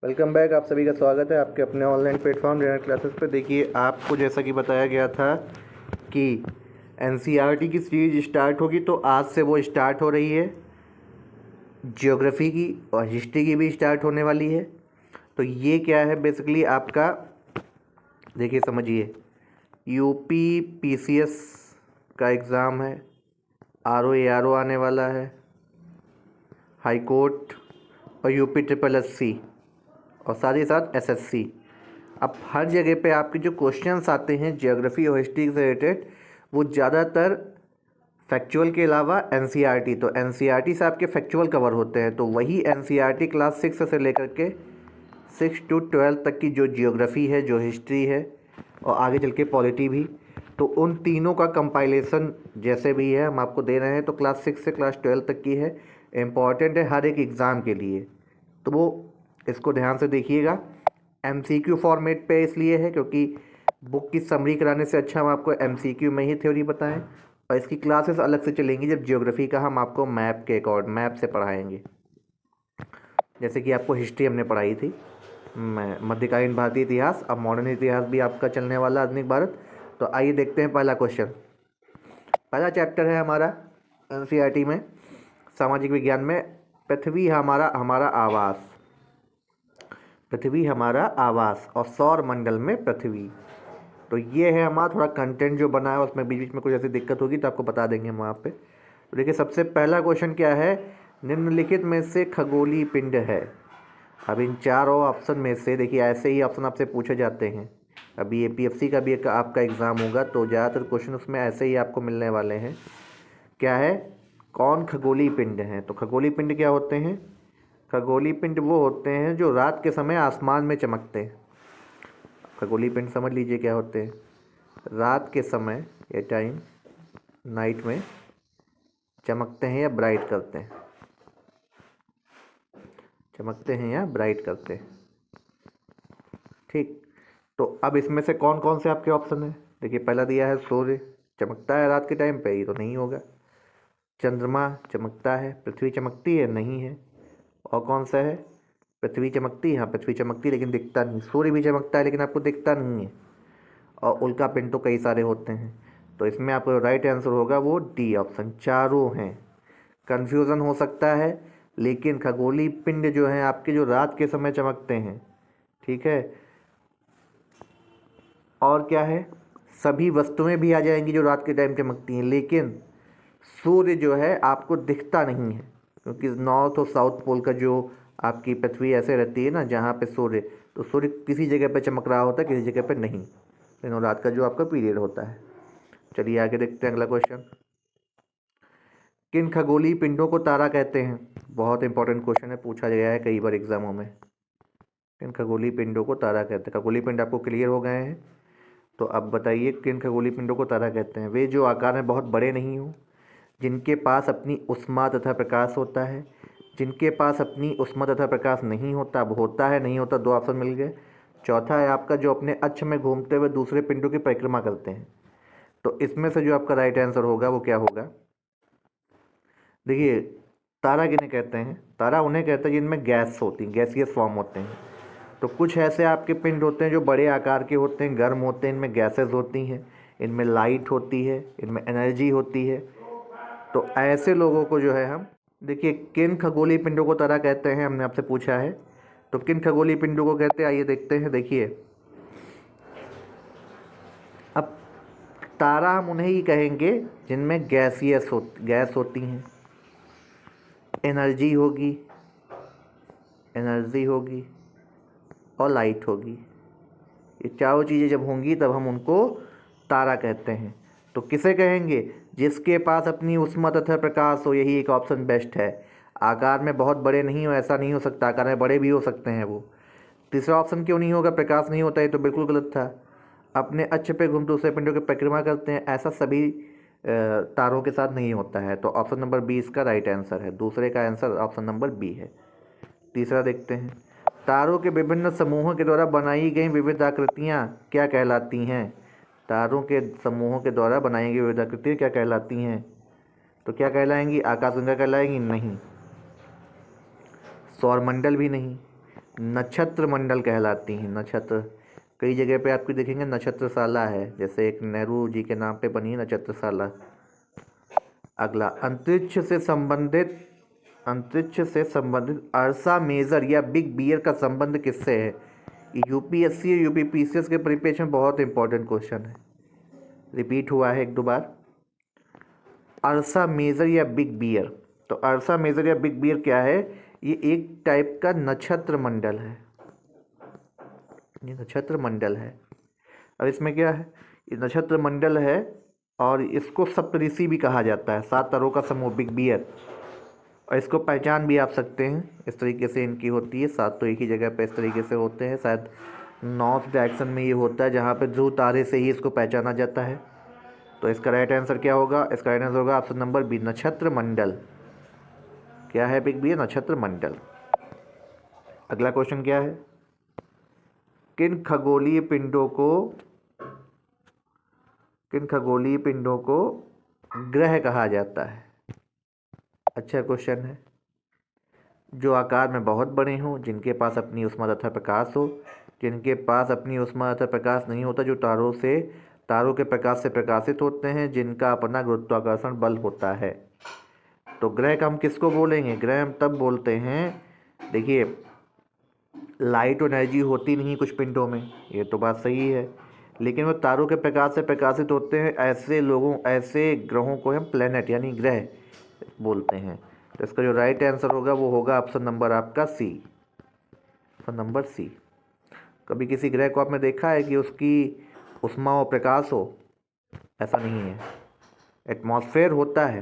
Welcome back. आप सभी का स्वागत है आपके अपने ऑनलाइन प्लेटफॉर्म रेनर क्लासेस पे। देखिए, आपको जैसा कि बताया गया था कि एनसीईआरटी की सीरीज स्टार्ट होगी, तो आज से वो स्टार्ट हो रही है। ज्योग्राफी की और हिस्ट्री की भी स्टार्ट होने वाली है। तो ये क्या है बेसिकली आपका, देखिए समझिए, यूपी पीसीएस का एग्ज़ाम है, आरओ एआरओ आने वाला है, हाई कोर्ट और यूपी ट्रिपल एससी और साथ ही साथ एसएससी। अब हर जगह पे आपके जो क्वेश्चंस आते हैं ज्योग्राफी और हिस्ट्री से रिलेटेड, वो ज़्यादातर फैक्चुअल के अलावा एनसीईआरटी, तो एनसीईआरटी से आपके फैक्चुअल कवर होते हैं। तो वही एनसीईआरटी क्लास 6 से लेकर के 6 to 12 तक की जो ज्योग्राफी है, जो हिस्ट्री है और आगे चल के पॉलिटी भी, तो उन तीनों का कंपाइलेशन जैसे भी है हम आपको दे रहे हैं। तो क्लास 6 से क्लास 12 तक की है, इम्पॉर्टेंट है हर एक एग्ज़ाम के लिए। तो वो इसको ध्यान से देखिएगा। एमसीक्यू फॉर्मेट पे इसलिए है क्योंकि बुक की समरी कराने से अच्छा हम आपको एमसीक्यू में ही थ्योरी बताएं, और इसकी क्लासेस अलग से चलेंगी जब ज्योग्राफी का हम आपको मैप के अकॉर्डिंग मैप से पढ़ाएंगे। जैसे कि आपको हिस्ट्री हमने पढ़ाई थी, मध्यकालीन भारतीय इतिहास, अब मॉडर्न इतिहास भी आपका चलने वाला आधुनिक भारत। तो आइए देखते हैं पहला क्वेश्चन। पहला चैप्टर है हमारा एनसीईआरटी में, सामाजिक विज्ञान में, पृथ्वी हमारा हमारा आवास। पृथ्वी हमारा आवास और सौर मंडल में पृथ्वी। तो ये है हमारा थोड़ा कंटेंट जो बना है, उसमें बीच बीच में कुछ ऐसी दिक्कत होगी तो आपको बता देंगे हम वहाँ पे। तो देखिए, सबसे पहला क्वेश्चन क्या है, निम्नलिखित में से खगोलीय पिंड है। अब इन चारों ऑप्शन में से देखिए, ऐसे ही ऑप्शन आपसे पूछे जाते हैं। अभी एपीएससी का भी एक आपका एग्ज़ाम होगा, तो ज़्यादातर क्वेश्चन उसमें ऐसे ही आपको मिलने वाले हैं। क्या है, कौन खगोलीय पिंड हैं। तो खगोलीय पिंड क्या होते हैं, खगोलीय पिंड वो होते हैं जो रात के समय आसमान में चमकते हैं। खगोलीय पिंड समझ लीजिए क्या होते हैं, रात के समय या टाइम नाइट में चमकते हैं या ब्राइट करते हैं, चमकते हैं या ब्राइट करते हैं। ठीक, तो अब इसमें से कौन कौन से आपके ऑप्शन हैं। देखिए, पहला दिया है सूर्य चमकता है रात के टाइम पे, ये तो नहीं होगा। चंद्रमा चमकता है, पृथ्वी चमकती है, नहीं है। और कौन सा है, पृथ्वी चमकती है, हाँ पृथ्वी चमकती है लेकिन दिखता नहीं। सूर्य भी चमकता है लेकिन आपको दिखता नहीं है। और उल्का पिंड तो कई सारे होते हैं। तो इसमें आपको राइट आंसर होगा वो डी ऑप्शन, चारों हैं। कन्फ्यूज़न हो सकता है, लेकिन खगोलीय पिंड जो हैं आपके, जो रात के समय चमकते हैं, ठीक है। और क्या है, सभी वस्तुएं भी आ जाएंगी जो रात के टाइम चमकती हैं, लेकिन सूर्य जो है आपको दिखता नहीं है, क्योंकि नॉर्थ और साउथ पोल का जो आपकी पृथ्वी ऐसे रहती है ना, जहाँ पे सूर्य, तो सूर्य किसी जगह पे चमक रहा होता है, किसी जगह पे नहीं। लेकिन रात का जो आपका पीरियड होता है। चलिए आगे देखते हैं अगला क्वेश्चन। किन खगोलीय पिंडों को तारा कहते हैं। बहुत इंपॉर्टेंट क्वेश्चन है, पूछा गया है कई बार एग्जामों में। किन खगोलीय पिंडों को तारा कहते हैं। खगोलीय पिंड आपको क्लियर हो गए हैं, तो अब बताइए किन खगोलीय पिंडों को तारा कहते हैं। वे जो आकार में बहुत बड़े नहीं हों, जिनके पास अपनी ऊष्मा तथा प्रकाश होता है, जिनके पास अपनी ऊष्मा तथा प्रकाश नहीं होता। अब होता है नहीं होता, दो ऑप्शन मिल गए। चौथा है आपका जो अपने अक्ष में घूमते हुए दूसरे पिंडों की परिक्रमा करते हैं। तो इसमें से जो आपका राइट आंसर होगा वो क्या होगा। देखिए, तारा किन्हें कहते हैं, तारा उन्हें कहते हैं जिनमें गैस होती है, गैसियस फॉर्म होते हैं। तो कुछ ऐसे आपके पिंड होते हैं जो बड़े आकार के होते हैं, गर्म होते हैं, इनमें गैसेस होती हैं, इनमें लाइट होती है, इनमें एनर्जी होती है। तो ऐसे लोगों को जो है हम, देखिए किन खगोलीय पिंडों को तारा कहते हैं, हमने आपसे पूछा है। तो किन खगोलीय पिंडों को कहते हैं, आइए देखते हैं। देखिए, अब तारा हम उन्हें ही कहेंगे जिनमें गैस होती हैं, एनर्जी होगी, एनर्जी होगी और लाइट होगी। ये चारों चीज़ें जब होंगी तब हम उनको तारा कहते हैं। तो किसे कहेंगे, जिसके पास अपनी ऊष्मा तथा प्रकाश हो। यही एक ऑप्शन बेस्ट है। आकार में बहुत बड़े नहीं हो, ऐसा नहीं हो सकता, आकार में बड़े भी हो सकते हैं वो। तीसरा ऑप्शन क्यों नहीं होगा, प्रकाश नहीं होता, ये तो बिल्कुल गलत था। अपने अक्ष पे घूमते दूसरे पिंडों की परिक्रमा करते हैं, ऐसा सभी तारों के साथ नहीं होता है। तो ऑप्शन नंबर बी इसका राइट आंसर है। दूसरे का आंसर ऑप्शन नंबर बी है। तीसरा देखते हैं, तारों के विभिन्न समूहों के द्वारा बनाई गई विविध आकृतियाँ क्या कहलाती हैं। तारों के समूहों के द्वारा बनाई गई विविध आकृतियाँ क्या कहलाती हैं। तो क्या कहलाएंगी, आकाशगंगा कहलाएंगी, नहीं। सौरमंडल भी नहीं, नक्षत्र मंडल कहलाती हैं। नक्षत्र कई जगह पे आपको देखेंगे नक्षत्रशाला है, जैसे एक नेहरू जी के नाम पे बनी है नक्षत्रशाला। अगला, अंतरिक्ष से संबंधित अर्सा मेजर या बिग बियर का संबंध किससे है? यूपीएससी और यूपीपीसीएस के परिप्रेक्ष्य में बहुत इंपॉर्टेंट क्वेश्चन है, रिपीट हुआ है एक दो बार। अर्सा मेजर या बिग बियर, तो अर्सा मेजर या बिग बियर क्या है? ये एक टाइप का नक्षत्र मंडल है, ये नक्षत्र मंडल है। अब इसमें क्या है, ये नक्षत्र मंडल है और इसको सप्तऋषि भी कहा जाता है, 7 तारों का समूह बिग बियर। और इसको पहचान भी आप सकते हैं, इस तरीके से इनकी होती है, 7 तो एक ही जगह पे इस तरीके से होते हैं। शायद नॉर्थ डायरेक्शन में ये होता है, जहाँ पे ध्रुव तारे से ही इसको पहचाना जाता है। तो इसका राइट आंसर क्या होगा? इसका राइट आंसर होगा ऑप्शन नंबर बी, नक्षत्र मंडल। क्या है बिग बी? नक्षत्र मंडल। अगला क्वेश्चन क्या है? किन खगोलीय पिंडों को ग्रह कहा जाता है? अच्छा क्वेश्चन है। जो आकार में बहुत बड़े हों, जिनके पास अपनी ऊष्मा तथा प्रकाश हो, जिनके पास अपनी ऊष्मा तथा प्रकाश नहीं होता, जो तारों के प्रकाश से प्रकाशित होते हैं, जिनका अपना गुरुत्वाकर्षण बल होता है। तो ग्रह का हम किसको बोलेंगे? ग्रह हम तब बोलते हैं, देखिए लाइट और एनर्जी होती नहीं कुछ पिंडों में, ये तो बात सही है, लेकिन वो तारों के प्रकाश से प्रकाशित होते हैं। ऐसे ग्रहों को हम प्लेनेट यानी ग्रह बोलते हैं। तो इसका जो राइट आंसर होगा वो होगा ऑप्शन नंबर आपका सी, ऑप्शन नंबर सी। कभी किसी ग्रह को आपने देखा है कि उसकी ऊष्मा और प्रकाश हो? ऐसा नहीं है, एटमॉस्फेयर होता है।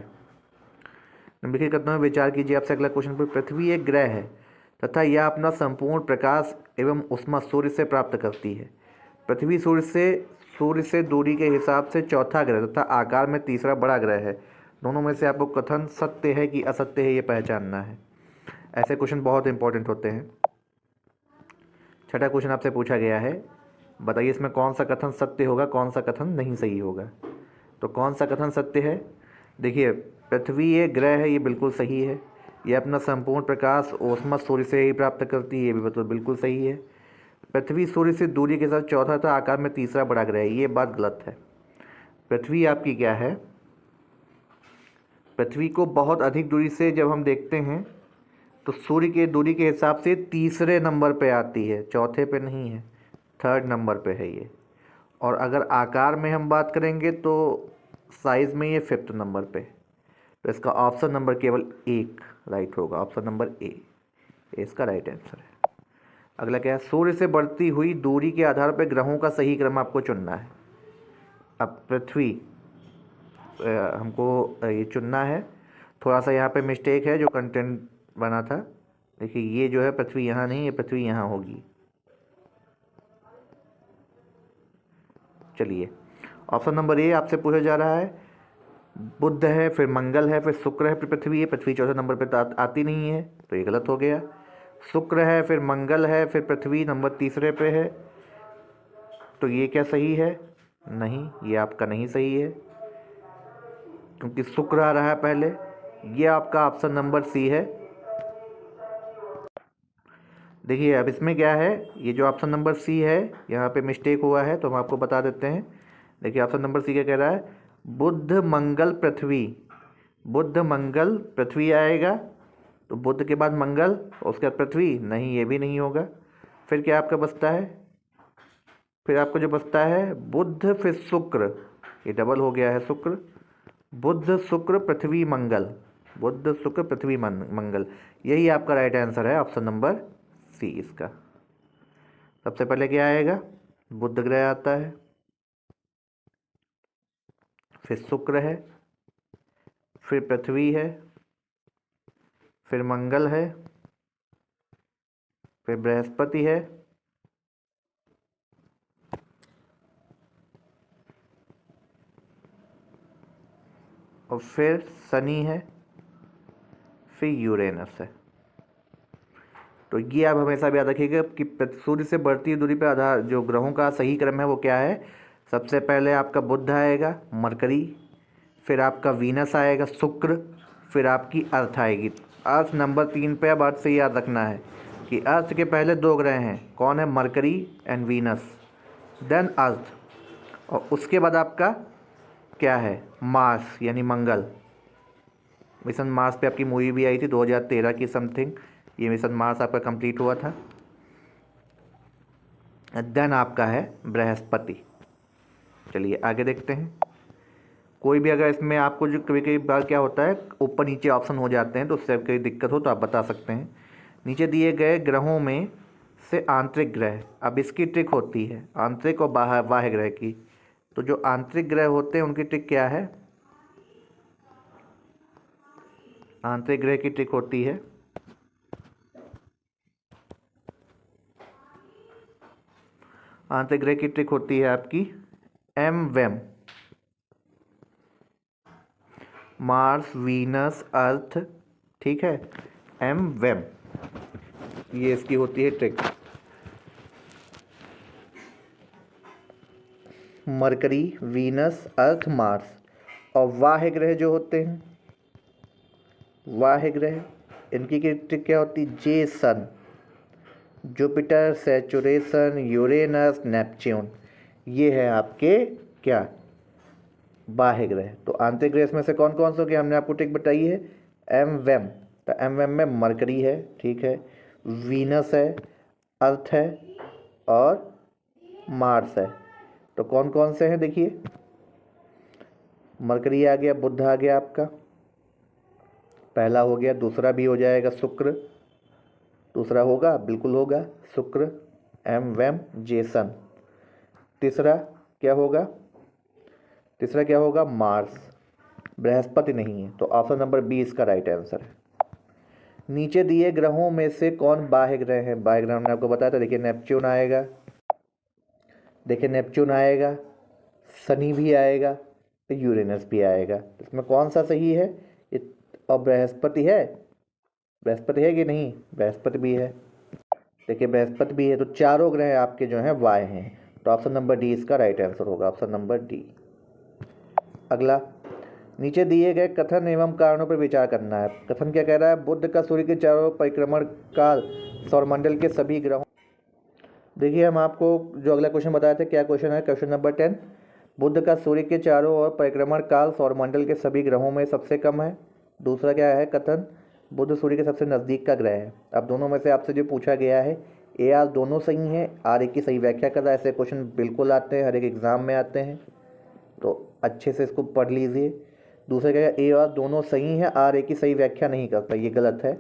निम्नलिखित कथनों में विचार कीजिए। आपसे अगला क्वेश्चन पर, पृथ्वी एक ग्रह है तथा यह अपना संपूर्ण प्रकाश एवं ऊष्मा सूर्य से प्राप्त करती है। पृथ्वी सूर्य से दूरी के हिसाब से चौथा ग्रह तथा आकार में तीसरा बड़ा ग्रह है। दोनों में से आपको कथन सत्य है कि असत्य है ये पहचानना है। ऐसे क्वेश्चन बहुत इंपॉर्टेंट होते हैं। छठा क्वेश्चन आपसे पूछा गया है, बताइए इसमें कौन सा कथन सत्य होगा, कौन सा कथन नहीं सही होगा। तो कौन सा कथन सत्य है? देखिए, पृथ्वी एक ग्रह है, ये बिल्कुल सही है। ये अपना संपूर्ण प्रकाश ऊष्मा सूर्य से ही प्राप्त करती है, ये भी बिल्कुल सही है। पृथ्वी सूर्य से दूरी के साथ चौथा था, आकार में तीसरा बड़ा ग्रह है, ये बात गलत है। पृथ्वी आपकी क्या है? पृथ्वी को बहुत अधिक दूरी से जब हम देखते हैं तो सूर्य के दूरी के हिसाब से तीसरे नंबर पे आती है, चौथे पे नहीं है, 3rd नंबर पे है ये। और अगर आकार में हम बात करेंगे तो साइज़ में ये 5th नंबर पे। तो इसका ऑप्शन नंबर केवल एक राइट होगा, ऑप्शन नंबर ए, इसका राइट आंसर है। अगला क्या है? सूर्य से बढ़ती हुई दूरी के आधार पर ग्रहों का सही क्रम आपको चुनना है। अब पृथ्वी हमको ये चुनना है, थोड़ा सा यहाँ पे मिस्टेक है जो कंटेंट बना था। देखिए ये जो है पृथ्वी यहाँ नहीं, ये पृथ्वी यहाँ होगी। चलिए, ऑप्शन नंबर ए आपसे पूछा जा रहा है, बुध है, फिर मंगल है, फिर शुक्र है, फिर पृथ्वी है। पृथ्वी चौथे नंबर पे तो आती नहीं है, तो ये गलत हो गया। शुक्र है, फिर मंगल है, फिर पृथ्वी नंबर तीसरे पे है, तो ये क्या सही है? नहीं, ये आपका नहीं सही है, क्योंकि शुक्र आ रहा है पहले। ये आपका ऑप्शन नंबर सी है। देखिए अब इसमें क्या है, ये जो ऑप्शन नंबर सी है यहाँ पे मिस्टेक हुआ है, तो हम आपको बता देते हैं। देखिए ऑप्शन नंबर सी क्या कह रहा है? बुध मंगल पृथ्वी, बुध मंगल पृथ्वी आएगा, तो बुध के बाद मंगल, उसके बाद पृथ्वी, नहीं ये भी नहीं होगा। फिर क्या आपका बचता है? फिर आपको जो बचता है बुध फिर शुक्र, ये डबल हो गया है, शुक्र, बुध शुक्र पृथ्वी मंगल, बुध शुक्र पृथ्वी मंगल, यही आपका राइट आंसर है, ऑप्शन नंबर सी इसका। सबसे पहले क्या आएगा? बुध ग्रह आता है, फिर शुक्र है, फिर पृथ्वी है, फिर मंगल है, फिर बृहस्पति है, और फिर शनि है, फिर यूरेनस है। तो ये आप हमेशा भी याद रखिएगा कि सूर्य से बढ़ती दूरी पर आधार जो ग्रहों का सही क्रम है वो क्या है? सबसे पहले आपका बुध आएगा, मरकरी, फिर आपका वीनस आएगा, शुक्र, फिर आपकी अर्थ आएगी। अर्थ नंबर 3 पे अब अर्थ से याद रखना है। कि अर्थ के पहले 2 ग्रह हैं, कौन है? मरकरी एंड वीनस, देन अर्थ, और उसके बाद आपका क्या है? मार्स यानी मंगल। मिशन मार्स पे आपकी मूवी भी आई थी 2013 की समथिंग, ये मिशन मार्स आपका कंप्लीट हुआ था। देन आपका है बृहस्पति। चलिए आगे देखते हैं। कोई भी अगर इसमें आपको जो कभी कभी बार क्या होता है ऊपर नीचे ऑप्शन हो जाते हैं, तो उससे कोई दिक्कत हो तो आप बता सकते हैं। नीचे दिए गए ग्रहों में से आंतरिक ग्रह, अब इसकी ट्रिक होती है आंतरिक और बाह्य ग्रह की। तो जो आंतरिक ग्रह होते हैं उनकी ट्रिक क्या है? आंतरिक ग्रह की ट्रिक होती है आपकी एम वेम, मार्स, वीनस, अर्थ, ठीक है, एम वेम, ये इसकी होती है ट्रिक। मरकरी, वीनस, अर्थ, मार्स। और बाह्य ग्रह जो होते हैं, बाह्य ग्रह, इनकी ट्रिक क्या होती है? जे सन, जुपिटर, सैचुरेशन, यूरेनस, नेपच्यून, ये है आपके क्या? बाह्य ग्रह। तो आंतरिक ग्रह में से कौन कौन से हो गए? हमने आपको ट्रिक बताई है एम वेम। तो एम वेम में मरकरी है, ठीक है, वीनस है, अर्थ है और मार्स है। तो कौन कौन से हैं देखिए, मरकरी आ गया, बुध आ गया आपका, पहला हो गया, दूसरा भी हो जाएगा शुक्र, दूसरा होगा, बिल्कुल होगा शुक्र, एम वेम जेसन। तीसरा क्या होगा? तीसरा क्या होगा? मार्स। बृहस्पति नहीं है, तो ऑप्शन नंबर बी इसका राइट आंसर है। नीचे दिए ग्रहों में से कौन बाह्य ग्रह है? बाह्य ग्रह हमने आपको बताया था, देखिए नेपच्यून आएगा, देखिए नेपच्यून आएगा, शनि भी आएगा, तो यूरेनस भी आएगा। इसमें कौन सा सही है? और बृहस्पति है, बृहस्पति है कि नहीं? बृहस्पति भी है, देखिए बृहस्पति भी है। तो चारों ग्रह आपके जो हैं वाय हैं, तो ऑप्शन नंबर डी इसका राइट आंसर होगा, ऑप्शन नंबर डी। अगला, नीचे दिए गए कथन एवं कारणों पर विचार करना है। कथन क्या कह रहा है? बुध का सूर्य के चारों परिक्रमण काल सौरमंडल के सभी ग्रहों, देखिए हम आपको जो अगला क्वेश्चन बताए थे, क्या क्वेश्चन है? क्वेश्चन नंबर 10, बुध का सूर्य के चारों ओर परिक्रमण काल सौरमंडल के सभी ग्रहों में सबसे कम है। दूसरा क्या है कथन? बुध सूर्य के सबसे नज़दीक का ग्रह है। अब दोनों में से आपसे जो पूछा गया है, ए आर दोनों सही हैं, आर एक की सही व्याख्या कर रहा है। ऐसे क्वेश्चन बिल्कुल आते हैं, हर एक एग्ज़ाम में आते हैं, तो अच्छे से इसको पढ़ लीजिए। दूसरा क्या है? ए आर दोनों सही हैं, आर एक की सही व्याख्या नहीं करता, ये गलत है,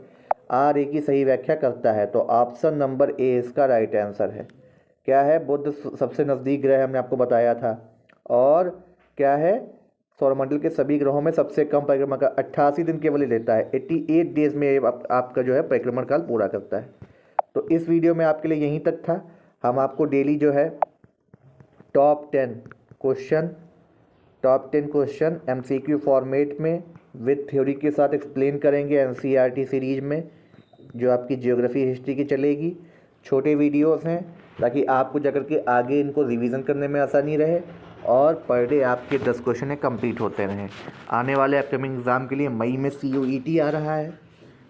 आर एक की सही व्याख्या करता है। तो ऑप्शन नंबर ए इसका राइट आंसर है। क्या है? बुध सबसे नज़दीक ग्रह हमने आपको बताया था, और क्या है? सौरमंडल के सभी ग्रहों में सबसे कम परिक्रमा का 88 दिन केवल ही लेता है, 88 डेज में आपका जो है परिक्रमण काल पूरा करता है। तो इस वीडियो में आपके लिए यहीं तक था। हम आपको डेली जो है टॉप 10 क्वेश्चन MCQ फॉर्मेट में विद थ्योरी के साथ एक्सप्लेन करेंगे NCERT सीरीज में, जो आपकी जियोग्राफी हिस्ट्री की चलेगी। छोटे वीडियोस हैं ताकि आपको जाकर के आगे इनको रिवीजन करने में आसानी रहे, और पर डे आपके 10 क्वेश्चन कंप्लीट होते रहें। आने वाले अपकमिंग एग्ज़ाम के लिए मई में COET आ रहा है,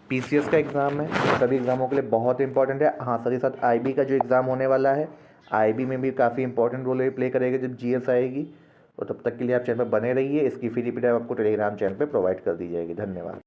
PCS का एग्ज़ाम है, सभी एग्ज़ामों के लिए बहुत इंपॉर्टेंट है। हाँ, साथ ही साथ IB का जो एग्ज़ाम होने वाला है, IB में भी काफ़ी इंपॉर्टेंट रोल प्ले करेगा जब GS आएगी। तो तब तक के लिए आप चैनल पर बने रहिए। इसकी फ्री पीडीएफ आपको टेलीग्राम चैनल पर प्रोवाइड कर दी जाएगी। धन्यवाद।